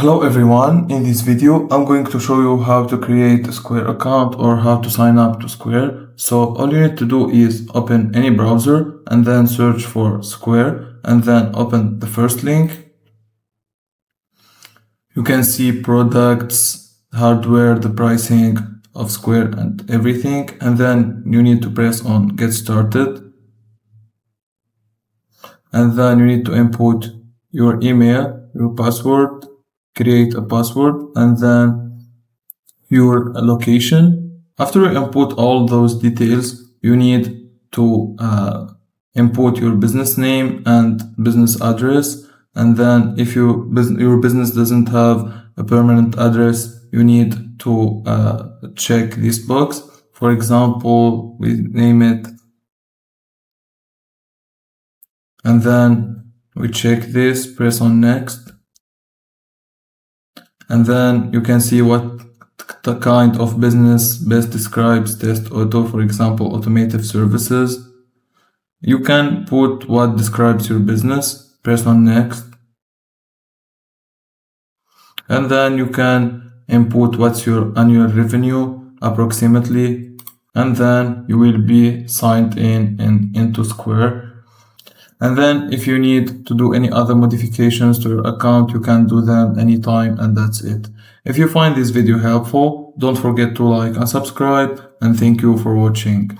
Hello everyone, in this video I'm going to show you how to create a Square account or how to sign up to Square. So all you need to do is open any browser and then search for Square and then open the first link. You can see products, hardware, the pricing of Square and everything, and then you need to press on get started, and then you need to input your email, your password, create a password, and then your location. After you input all those details, you need to input your business name and business address. And then if your business doesn't have a permanent address, you need to check this box. For example, we name it, and then we check this, press on next, and then you can see what the kind of business best describes Test Auto, for example, automotive services. You can put what describes your business, press on next, and then you can input what's your annual revenue approximately, and then you will be signed into Square. And then if you need to do any other modifications to your account, you can do them anytime, and that's it. If you find this video helpful, don't forget to like and subscribe, and thank you for watching.